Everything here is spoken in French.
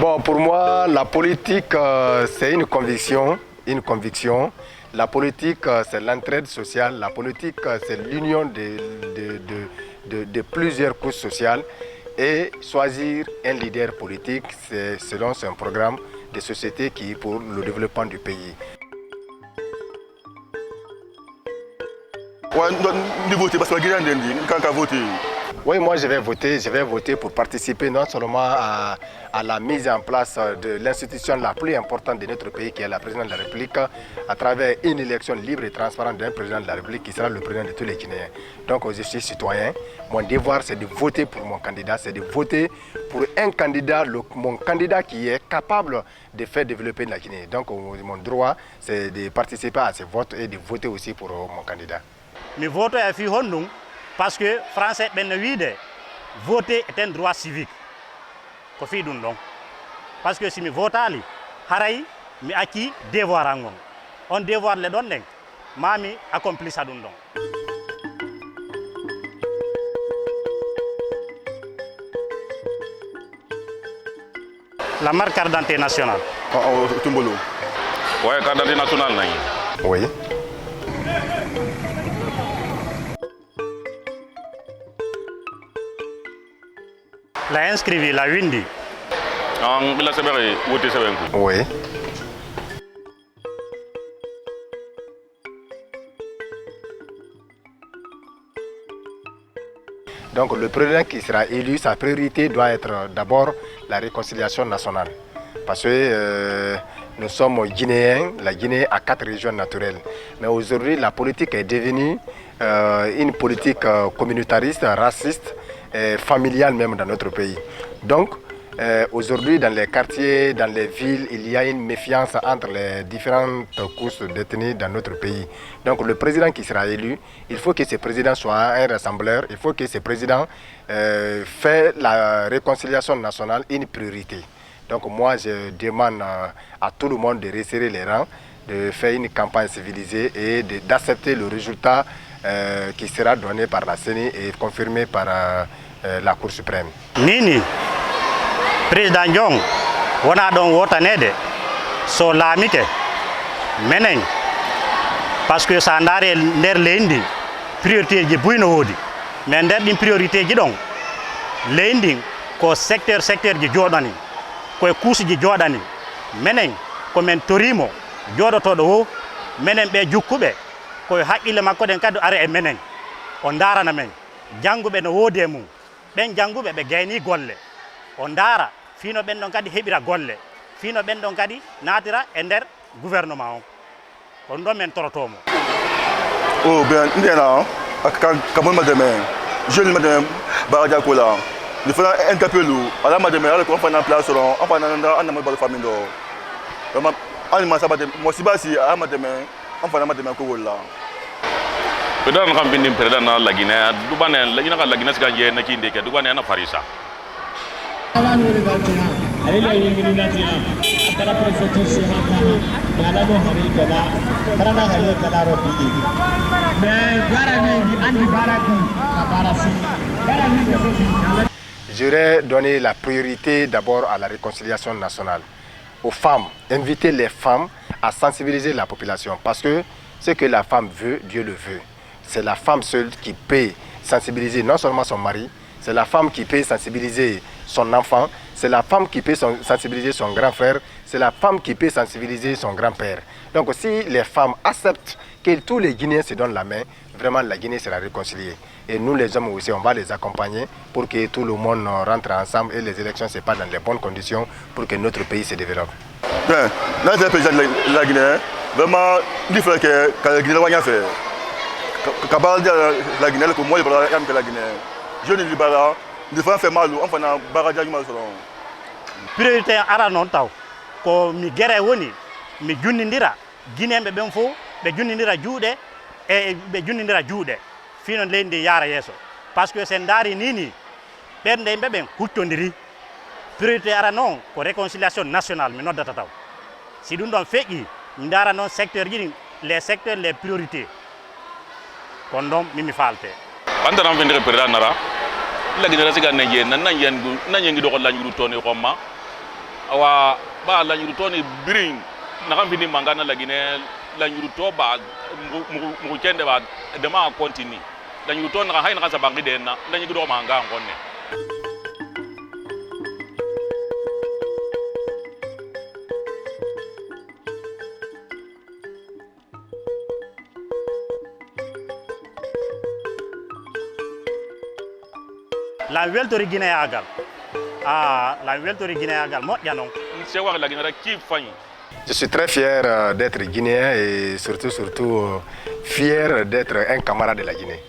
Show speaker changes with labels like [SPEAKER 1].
[SPEAKER 1] Bon, pour moi, la politique, c'est une conviction, une conviction. La politique, c'est l'entraide sociale. La politique, c'est l'union de plusieurs couches sociales. Et choisir un leader politique, c'est selon un programme de société qui est pour le développement du pays. Oui, moi je vais voter pour participer non seulement à la mise en place de l'institution la plus importante de notre pays, qui est la présidence de la République, à travers une élection libre et transparente d'un président de la République qui sera le président de tous les Guinéens. Donc je suis citoyen, mon devoir c'est de voter pour mon candidat, c'est de voter pour un candidat, mon candidat qui est capable de faire développer la Guinée. Donc mon droit c'est de participer à ce vote et de voter aussi pour mon candidat.
[SPEAKER 2] Mi voto e fi honnum parce que français ben wiide voter est un droit civique ko fi dum don parce que si mi votali haray mi acci devoir angon on devoir le don den mami accompli ça dum don. La marque carte d'identité nationale.
[SPEAKER 3] Tumbolo.
[SPEAKER 4] Ouais, carte d'identité nationale nayi.
[SPEAKER 1] Oui.
[SPEAKER 2] La inscrivi, la windi.
[SPEAKER 4] La sebere wote sebenku.
[SPEAKER 1] Oui. Donc le président qui sera élu, sa priorité doit être d'abord la réconciliation nationale. Parce que nous sommes Guinéens, la Guinée a 4 régions naturelles. Mais aujourd'hui, la politique est devenue une politique communautariste, raciste, familiale même dans notre pays. Donc aujourd'hui, dans les quartiers, dans les villes, il y a une méfiance entre les différentes couches détenues dans notre pays. Donc le président qui sera élu, il faut que ce président soit un rassembleur, il faut que ce président fasse la réconciliation nationale une priorité. Donc moi, je demande à tout le monde de resserrer les rangs, de faire une campagne civilisée et d'accepter le résultat qui sera donné par la CENI et confirmé par la Cour suprême.
[SPEAKER 2] Nini, président Jong, on a donc voté so lamike menen parce que ça ndare nder lendi priorité ji buyno wodi mais nder din priorité ji don lendi ko secteur ji jodani ko couche ji jodani menen ko men torimo jodoto do menen be jukkube ko hakkile makko den kadu are e menen on darana men jangube no wodi e mum ben jangube be gayni golle on dara fino ben don kadi hebira golle fino ben don kadi natira e nder gouvernement on do men torotomo
[SPEAKER 3] oh ben ndena kamon madame jeune madame baraja kola il faut un capelou ala madame ala ko fana place ron on fana na mo ba famille do vraiment alima sabate mo sibasi ala madame on fana madame ko wala
[SPEAKER 4] Pedang kan bindim peredan na lagi na dubane lagi na kan lagi na sekanje na kinde ke dubane na farisa.
[SPEAKER 1] J'aurais donné la priorité d'abord à la réconciliation nationale, aux femmes, inviter les femmes à sensibiliser la population parce que ce que la femme veut, Dieu le veut. C'est la femme seule qui peut sensibiliser non seulement son mari, c'est la femme qui peut sensibiliser son enfant, c'est la femme qui peut sensibiliser son grand frère, c'est la femme qui peut sensibiliser son grand-père. Donc si les femmes acceptent que tous les Guinéens se donnent la main, vraiment la Guinée sera réconciliée. Et nous les hommes aussi, on va les accompagner pour que tout le monde rentre ensemble et les élections se passent dans les bonnes conditions pour que notre pays se développe.
[SPEAKER 3] Bien, là c'est le président de la Guinée, vraiment il faut que la Guinée va faire. Kabal la Guinée, le moi que la Guinée. Je ne dis pas là, il faut faire mal, on fait un barrage de mal.
[SPEAKER 2] Priorité ara non taw ko mi gere woni mi junnindira Guinée be ben fo be junnindira juude e be junnindira juude fino lendi yara yeso parce que sen dari nini bernde be ben huttondiri priorité ara non ko réconciliation nationale mi noddata taw si dum don feqi mi dara non secteur ji les secteurs les priorités kon dom mi falte
[SPEAKER 4] Anda ram vendre président nara lagi na siga na yen nan yen gu nan yen do ko lañu toni ko ma awa ba la nyuruto ni bring na kan fini mangana la Guinée la nyuruto ba mu kende ba de ma continue la nyuruto na hayna ka sabangi de na la nyuruto manga ngonne.
[SPEAKER 2] La weltori Guinée agal. Ah, la weltori Guinée agal mo yanon.
[SPEAKER 4] C'est wax la Guinée qui fagne.
[SPEAKER 1] Je suis très fier d'être guinéen et surtout fier d'être un camarade de la Guinée.